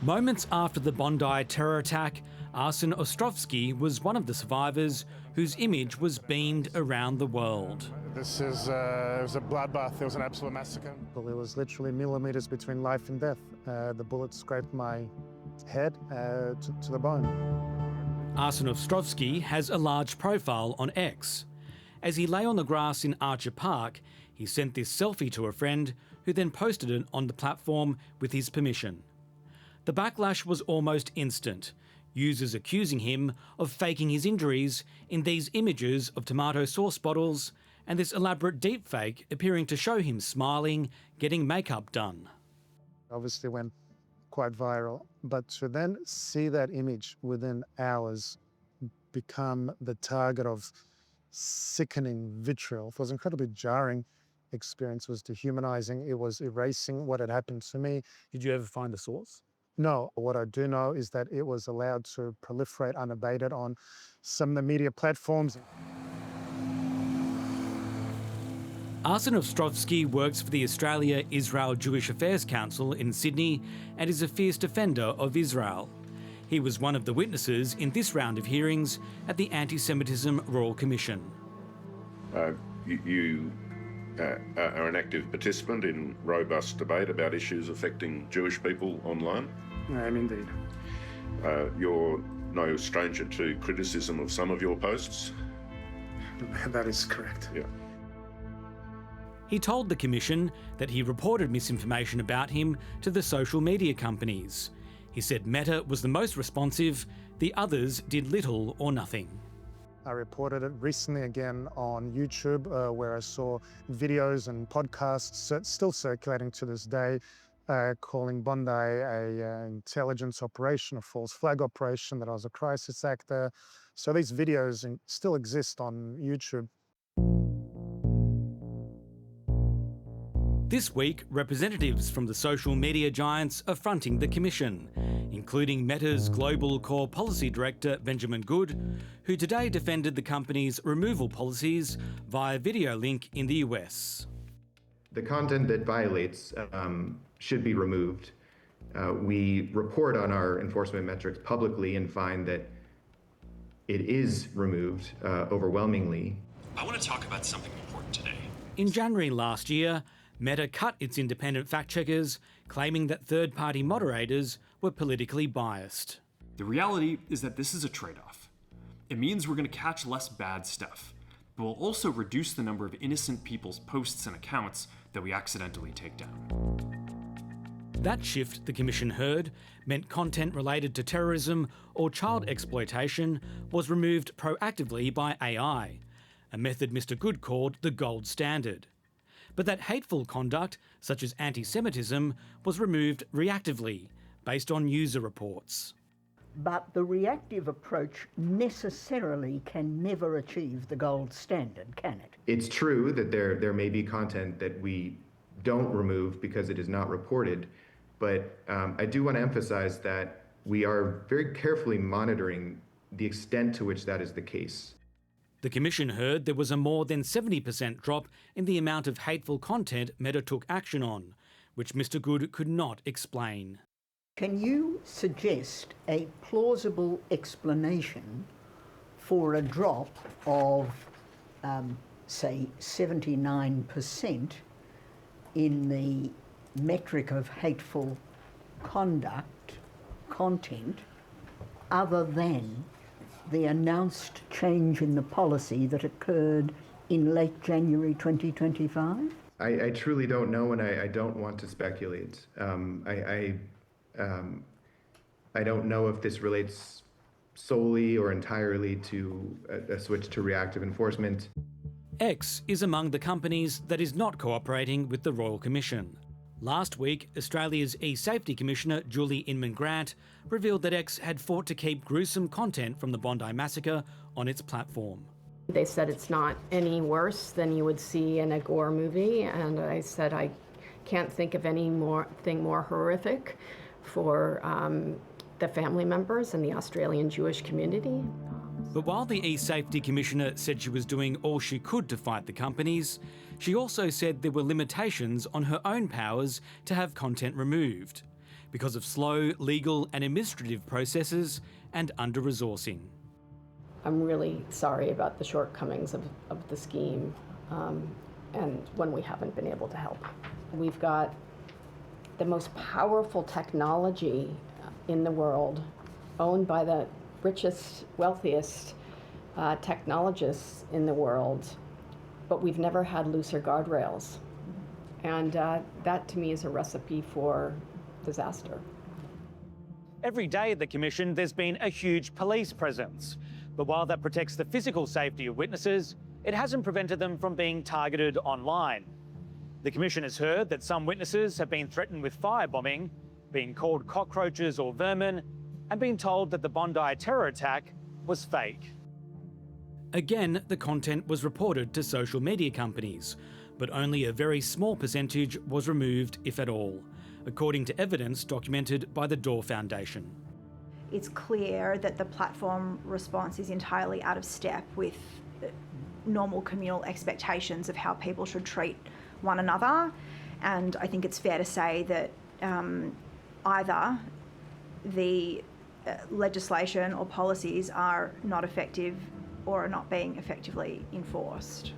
Moments after the Bondi terror attack, Arsen Ostrovsky was one of the survivors whose image was beamed around the world. This is it was a bloodbath. It was an absolute massacre. Well, it was literally millimeters between life and death. The bullet scraped my head to the bone. Arsen Ostrovsky has a large profile on X. As he lay on the grass in Archer Park, he sent this selfie to a friend who then posted it on the platform with his permission. The backlash was almost instant, users accusing him of faking his injuries in these images of tomato sauce bottles and this elaborate deepfake appearing to show him smiling, getting makeup done. Obviously went quite viral, but to then see that image within hours become the target of sickening vitriol, it was an incredibly jarring experience. It was dehumanizing. It was erasing what had happened to me. Did you ever find the source? No. What I do know is that it was allowed to proliferate unabated on some of the media platforms. Arsen Ostrovsky works for the Australia-Israel Jewish Affairs Council in Sydney and is a fierce defender of Israel. He was one of the witnesses in this round of hearings at the Antisemitism Royal Commission. You are an active participant in robust debate about issues affecting Jewish people online. I am indeed. You're no stranger to criticism of some of your posts. That is correct. Yeah. He told the Commission that he reported misinformation about him to the social media companies. He said Meta was the most responsive, the others did little or nothing. I reported it recently again on YouTube, where I saw videos and podcasts still circulating to this day, calling Bondi a intelligence operation, a false flag operation, that I was a crisis actor. So these videos still exist on YouTube. This week, representatives from the social media giants are fronting the Commission, including Meta's Global Core Policy Director Benjamin Good, who today defended the company's removal policies via video link in the US. The content that violates should be removed. We report on our enforcement metrics publicly and find that it is removed overwhelmingly. I want to talk about something important today. In January last year, Meta cut its independent fact-checkers, claiming that third-party moderators were politically biased. The reality is that this is a trade-off. It means we're going to catch less bad stuff, but we'll also reduce the number of innocent people's posts and accounts that we accidentally take down. That shift, the Commission heard, meant content related to terrorism or child exploitation was removed proactively by AI, a method Mr. Good called the gold standard. But that hateful conduct, such as antisemitism, was removed reactively, based on user reports. But the reactive approach necessarily can never achieve the gold standard, can it? It's true that there may be content that we don't remove because it is not reported, but I do want to emphasize that we are very carefully monitoring the extent to which that is the case. The Commission heard there was a more than 70% drop in the amount of hateful content Meta took action on, which Mr. Good could not explain. Can you suggest a plausible explanation for a drop of, say, 79% in the metric of hateful content, other than the announced change in the policy that occurred in late January 2025? I truly don't know, and I don't want to speculate. I don't know if this relates solely or entirely to a switch to reactive enforcement. X is among the companies that is not cooperating with the Royal Commission. Last week, Australia's E-Safety Commissioner Julie Inman-Grant revealed that X had fought to keep gruesome content from the Bondi massacre on its platform. They said it's not any worse than you would see in a gore movie, and I said I can't think of anything more horrific for the family members and the Australian Jewish community. But while the E-Safety Commissioner said she was doing all she could to fight the companies, she also said there were limitations on her own powers to have content removed, because of slow legal and administrative processes and under-resourcing. I'm really sorry about the shortcomings of the scheme and when we haven't been able to help. We've got the most powerful technology in the world, owned by the richest, wealthiest technologists in the world, but we've never had looser guardrails. And that to me is a recipe for disaster. Every day at the Commission, there's been a huge police presence. But while that protects the physical safety of witnesses, it hasn't prevented them from being targeted online. The Commission has heard that some witnesses have been threatened with firebombing, been called cockroaches or vermin, and been told that the Bondi terror attack was fake. Again, the content was reported to social media companies, but only a very small percentage was removed, if at all, according to evidence documented by the Door Foundation. It's clear that the platform response is entirely out of step with normal communal expectations of how people should treat one another. And I think it's fair to say that either the legislation or policies are not effective or are not being effectively enforced.